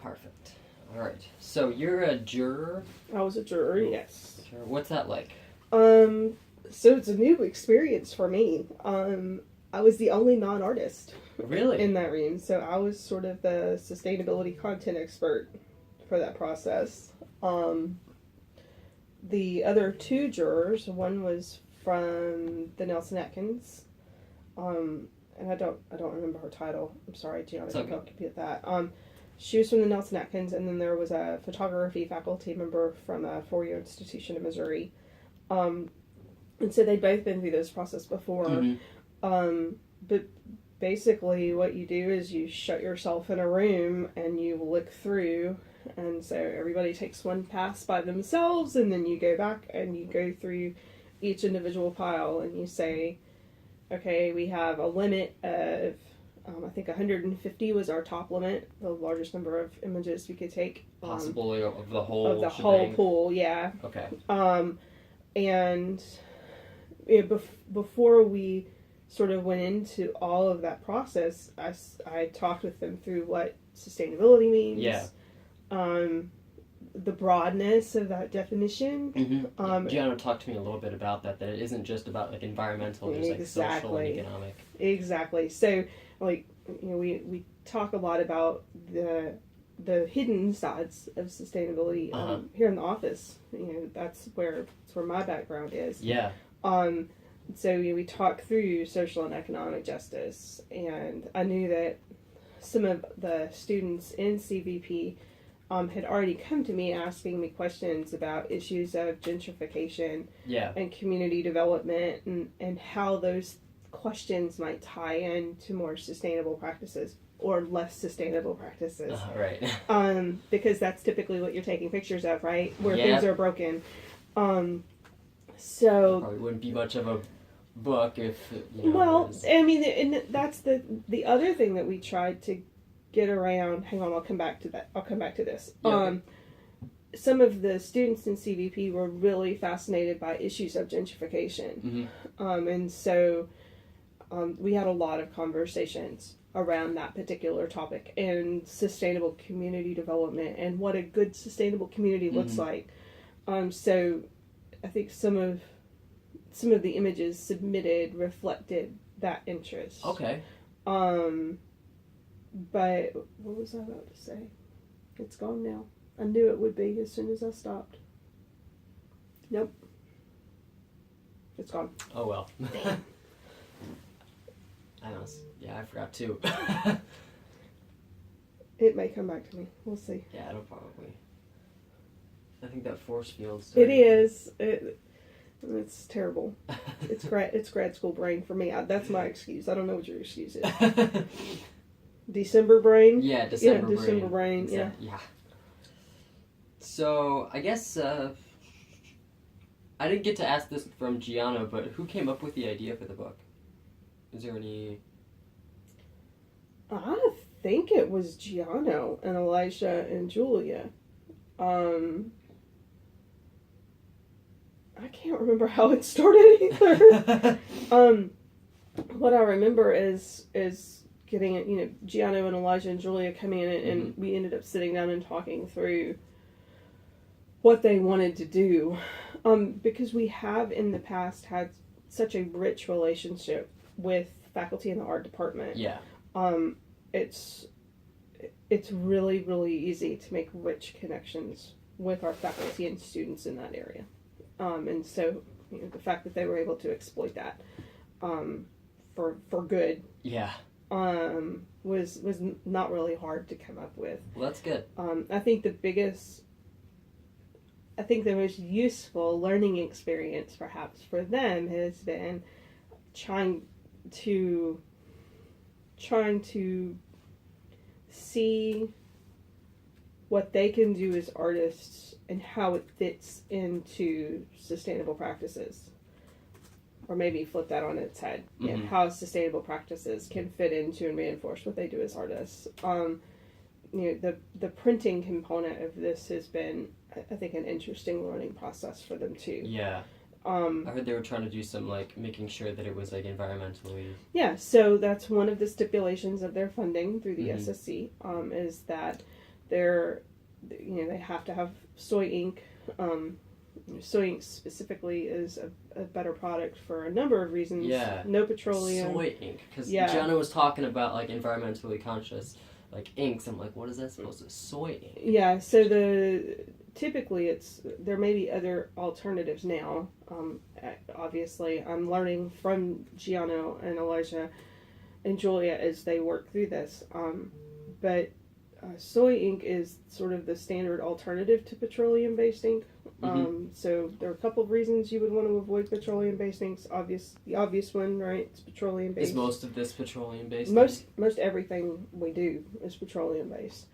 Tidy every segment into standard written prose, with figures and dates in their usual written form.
Perfect. All right. So you're a juror? I was a juror, yes. Sure. What's that like? So it's a new experience for me. I was the only non-artist Really? in that room, so I was sort of the sustainability content expert for that process. The other two jurors, one was from the Nelson Atkins, and I don't remember her title. I'm sorry, Gianna, It's okay. don't compute that. She was from the Nelson Atkins, and then there was a photography faculty member from a four-year institution in Missouri. And so they'd both been through this process before. Mm-hmm. But basically what you do is you shut yourself in a room and you look through, and so everybody takes one pass by themselves, and then you go back and you go through each individual pile and you say, okay, we have a limit of I think 150 was our top limit, the largest number of images we could take. Possibly of the whole Of the shebang. whole pool, yeah. Okay. And before we sort of went into all of that process, I talked with them through what sustainability means. Yeah. The broadness of that definition. Mm-hmm. Gianna talked to me a little bit about that it isn't just about like environmental, there's like social and economic. Exactly. So, like, you know, we talk a lot about the hidden sides of sustainability here in the office. You know, that's where my background is. Yeah. So we talk through social and economic justice, and I knew that some of the students in CVP had already come to me asking me questions about issues of gentrification and community development, and how those questions might tie in to more sustainable practices or less sustainable practices. Right. Because that's typically what you're taking pictures of, right? Where things are broken. So probably wouldn't be much of a book if, you know. Well, I mean, and that's the other thing that we tried to get around. Hang on, I'll come back to this. Yeah, okay. Some of the students in CVP were really fascinated by issues of gentrification. And so we had a lot of conversations around that particular topic and sustainable community development and what a good sustainable community looks like. So I think some of the images submitted reflected that interest. Okay. But what was I about to say? It's gone now. I knew it would be as soon as I stopped. Nope. It's gone. Oh well. I forgot too. It may come back to me. We'll see. Yeah, it'll probably. I think that force field. It is. It's terrible. It's grad school brain for me. That's my excuse. I don't know what your excuse is. December brain? Yeah, December brain. December brain, yeah. Yeah. So, I guess, I didn't get to ask this from Gianna, but who came up with the idea for the book? Is there any... I think it was Gianna and Elijah and Julia. I can't remember how it started either. What I remember is getting it, you know, Gianna and Elijah and Julia coming in, and we ended up sitting down and talking through what they wanted to do, because we have in the past had such a rich relationship with faculty in the art department. Yeah. It's really, really easy to make rich connections with our faculty and students in that area. And so, you know, the fact that they were able to exploit that for good, was not really hard to come up with. Well, that's good. I think the most useful learning experience, perhaps for them, has been trying to see what they can do as artists and how it fits into sustainable practices. Or maybe flip that on its head. Yeah, how sustainable practices can fit into and reinforce what they do as artists. You know, the printing component of this has been, I think, an interesting learning process for them too. Yeah. I heard they were trying to do some, like, making sure that it was, like, environmentally... Yeah, so that's one of the stipulations of their funding through the SSC, is that They're, they have to have soy ink. Soy ink specifically is a better product for a number of reasons. Yeah. No petroleum. Soy ink. Because Gianna was talking about, like, environmentally conscious, like, inks. I'm like, what is that supposed to be? Soy ink. Yeah, so typically there may be other alternatives now. Obviously, I'm learning from Gianna and Elijah and Julia as they work through this. But soy ink is sort of the standard alternative to petroleum-based ink. So there are a couple of reasons you would want to avoid petroleum-based inks. The obvious one, right? It's petroleum-based. Is most of this petroleum-based? Most everything we do is petroleum-based.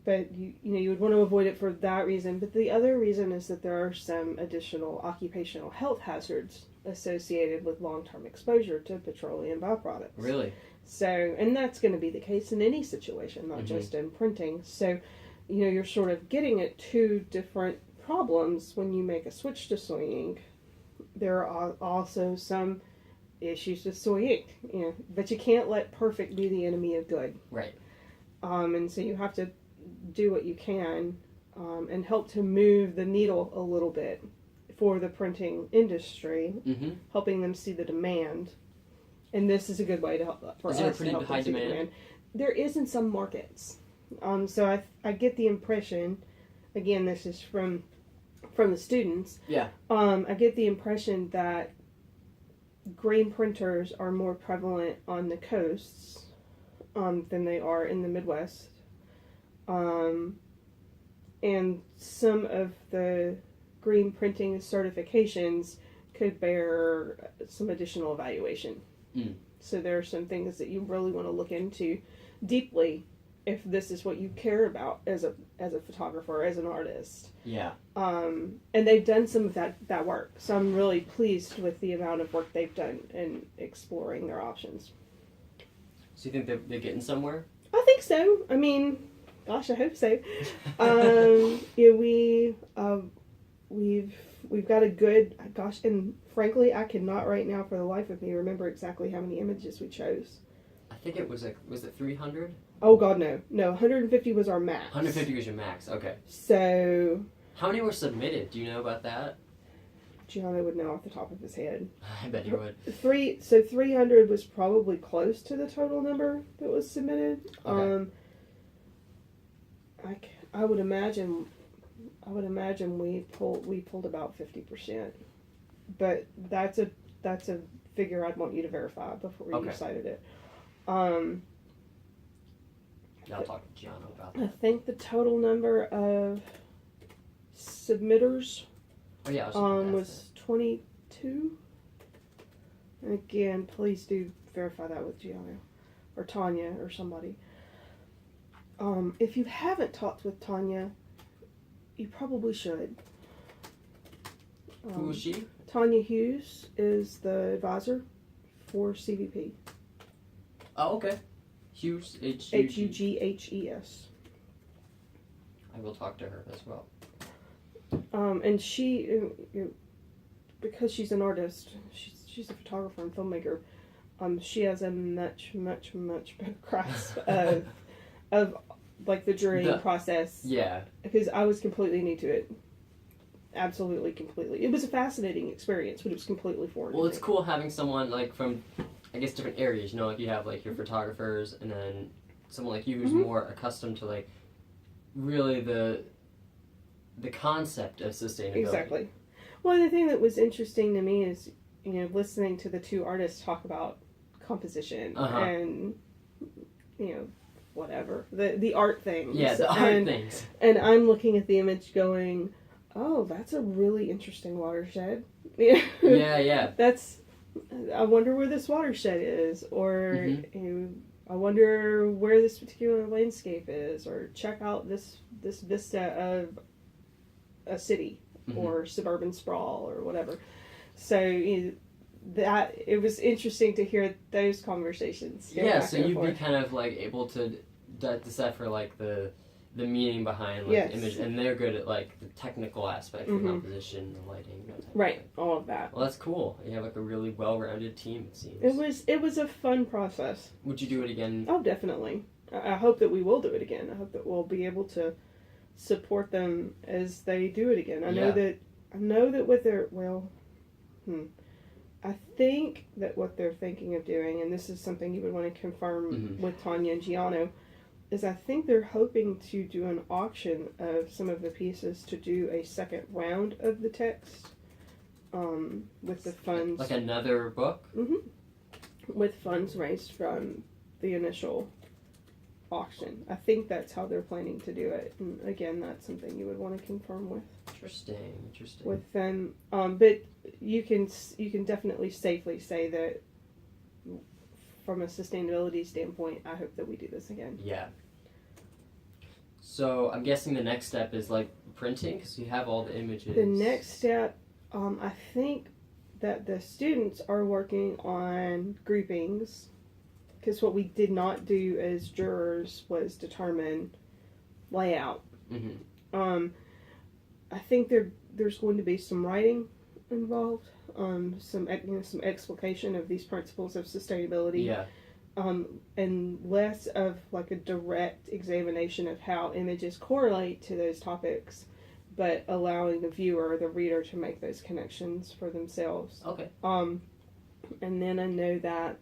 But you would want to avoid it for that reason. But the other reason is that there are some additional occupational health hazards associated with long-term exposure to petroleum byproducts. Really? So, and that's going to be the case in any situation, not just in printing. So, you're sort of getting at two different problems when you make a switch to soy ink. There are also some issues with soy ink, but you can't let perfect be the enemy of good. Right. And so you have to do what you can and help to move the needle a little bit for the printing industry, helping them see the demand. And this is a good way to help for us. Is there a pretty high demand? There is in some markets. So I get the impression, again, this is from the students. Yeah. I get the impression that green printers are more prevalent on the coasts than they are in the Midwest. And some of the green printing certifications could bear some additional evaluation. So there are some things that you really want to look into deeply if this is what you care about as a photographer, as an artist. Yeah. And they've done some of that work. So I'm really pleased with the amount of work they've done in exploring their options. So you think they're getting somewhere? I think so. I mean, gosh, I hope so. We've got a good, gosh, and frankly, I cannot right now for the life of me remember exactly how many images we chose. I think it was it 300? Oh God, no. 150 was our max. 150 was your max, okay. So... How many were submitted? Do you know about that? Gianna would know off the top of his head. I bet you would. 300 was probably close to the total number that was submitted. Okay. I would imagine we pulled about 50%, but that's a figure I'd want you to verify before you cited it. I'll talk to Gianna about that. I think the total number of submitters was 22. And again, please do verify that with Gianna or Tanya or somebody. If you haven't talked with Tanya, you probably should. Who is she? Tanya Hughes is the advisor for CVP. Oh, okay. Hughes, Hughes. I will talk to her as well. And she, because she's an artist, she's a photographer and filmmaker. She has a much better grasp of like the jurying process. Yeah. Because I was completely new to it. Absolutely, completely. It was a fascinating experience, but it was completely foreign. Well, it's cool having someone like from, I guess, different areas. Like you have like your photographers, and then someone like you who's more accustomed to like really the concept of sustainability. Exactly. Well, the thing that was interesting to me is listening to the two artists talk about composition and whatever the art things. Yeah, the art things. And I'm looking at the image going, oh, that's a really interesting watershed. Yeah. I wonder where this watershed is, or I wonder where this particular landscape is, or check out this vista of a city or suburban sprawl or whatever. So that it was interesting to hear those conversations. Yeah, so you'd be kind of like able to decipher like the meaning behind like the image, and they're good at like the technical aspect, the composition, the lighting, that type of thing. All of that. Well, that's cool. You have like a really well-rounded team, it seems. It was a fun process. Would you do it again? Oh, definitely. I hope that we will do it again. I hope that we'll be able to support them as they do it again. I know that with their I think that what they're thinking of doing, and this is something you would want to confirm with Tanya and Giano, is I think they're hoping to do an auction of some of the pieces to do a second round of the text with the funds. Like another book? With funds raised from the initial auction. I think that's how they're planning to do it. And again, that's something you would want to confirm with them. But you can definitely safely say that from a sustainability standpoint, I hope that we do this again. Yeah. So I'm guessing the next step is like printing, because you have all the images. The next step, I think that the students are working on groupings, because what we did not do as jurors was determine layout. I think there's going to be some writing involved, some explication of these principles of sustainability. Yeah. And less of like a direct examination of how images correlate to those topics, but allowing the viewer, the reader, to make those connections for themselves. Okay. And then I know that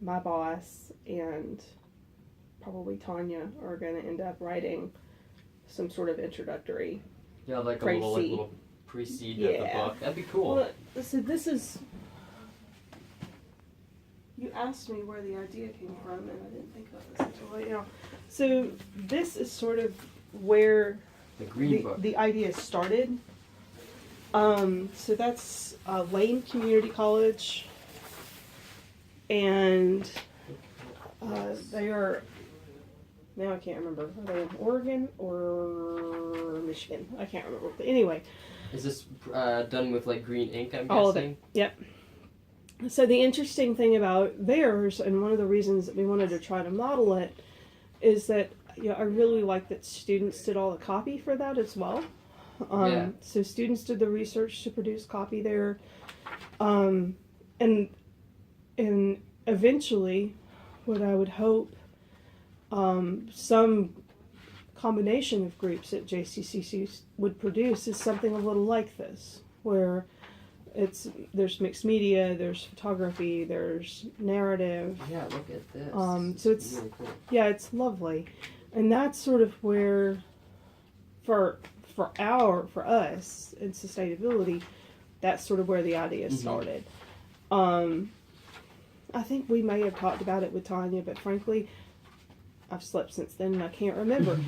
my boss and probably Tanya are going to end up writing some sort of introductory. Yeah, like a little precede of the book. That'd be cool. Well, so this is. You asked me where the idea came from, and I didn't think about this until right now. So this is sort of where the green book. The idea started. So that's Lane Community College, and they are, now I can't remember, are they in Oregon or Michigan? I can't remember. But anyway. Is this done with like green ink, I'm guessing? All of it, yep. So the interesting thing about theirs, and one of the reasons that we wanted to try to model it, is that I really like that students did all the copy for that as well. So students did the research to produce copy there, and eventually, what I would hope, some combination of groups at JCCC would produce is something a little like this, where there's mixed media, there's photography, there's narrative. Yeah, look at this. So it's really cool. Yeah, it's lovely, and that's sort of where, for us in sustainability, that's sort of where the idea started. I think we may have talked about it with Tanya, but frankly, I've slept since then and I can't remember.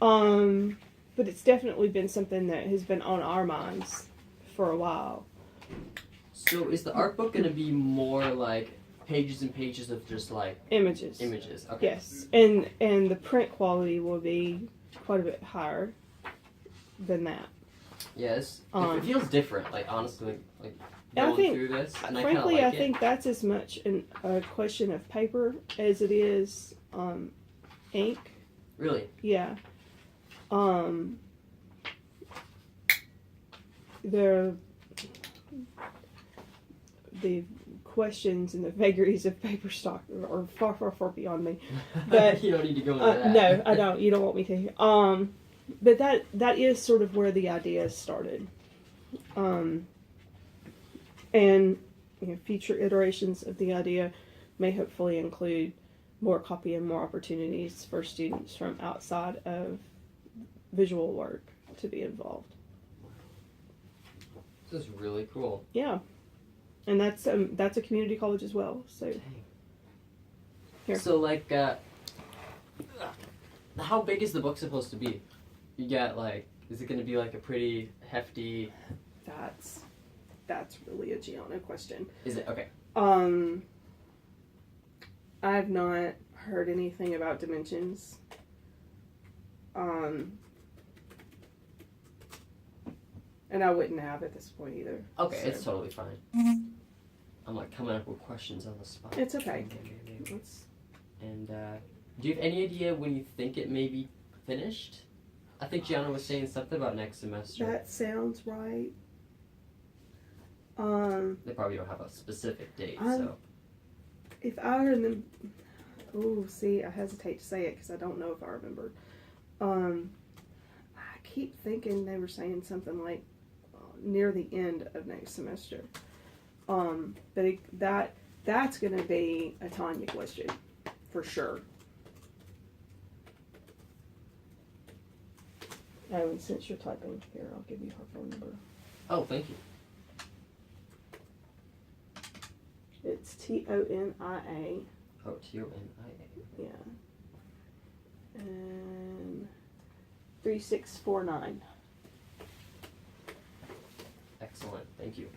But it's definitely been something that has been on our minds for a while. So is the art book going to be more like pages and pages of just like images? Okay. Yes, and the print quality will be quite a bit higher than that. Yes, it feels different. Like honestly, like going through this, and frankly, I think that's as much a question of paper as it is ink. Really? Yeah. The questions and the vagaries of paper stock are far, far, far beyond me. But you don't need to go into that. No, I don't. You don't want me to. But that is sort of where the idea started. And future iterations of the idea may hopefully include more copy and more opportunities for students from outside of visual work to be involved. This is really cool. Yeah. And that's a community college as well. So, here. So like, how big is the book supposed to be? You got like, is it going to be like a pretty hefty? That's really a Gianna question. Is it? Okay. I've not heard anything about dimensions. And I wouldn't have at this point either. Okay, so. It's totally fine. I'm like coming up with questions on the spot. It's okay. And do you have any idea when you think it may be finished? I think Gianna was saying something about next semester. That sounds right. They probably don't have a specific date, so. If I remember, Oh, see, I hesitate to say it because I don't know if I remember. I keep thinking they were saying something like near the end of next semester. But that's going to be a Tanya question for sure. Oh, and since you're typing here, I'll give you her phone number. Oh, thank you. It's TONIA. Oh, TONIA. Yeah. And 3649. Excellent. Thank you.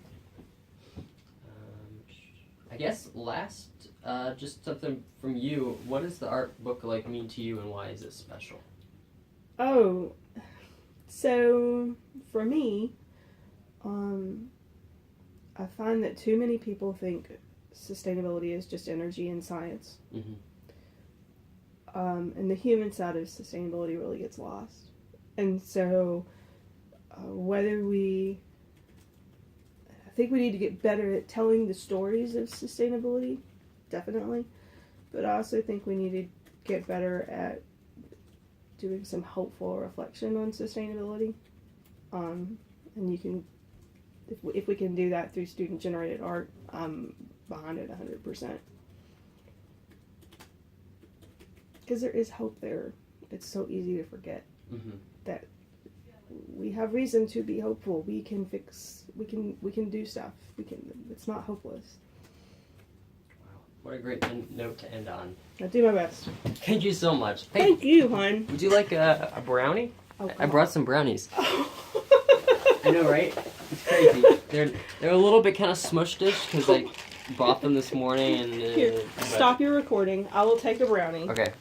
I guess last, just something from you. What does the art book like mean to you, and why is it special? Oh, so for me, I find that too many people think sustainability is just energy and science. Mm-hmm. And the human side of sustainability really gets lost. And so, I think we need to get better at telling the stories of sustainability, definitely. But I also think we need to get better at doing some hopeful reflection on sustainability. And you can, if we can do that through student-generated art, I'm behind it 100%. Because there is hope there. It's so easy to forget that we have reason to be hopeful. We can fix. We can do stuff. It's not hopeless. Wow, what a great note to end on. I'll do my best. Thank you so much. Hey, Thank you, hon. would you like a brownie? Oh, I brought some brownies. I know, right? It's crazy. They're a little bit kind of smushed-ish because I bought them this morning and. Here, stop your recording. I will take a brownie. Okay.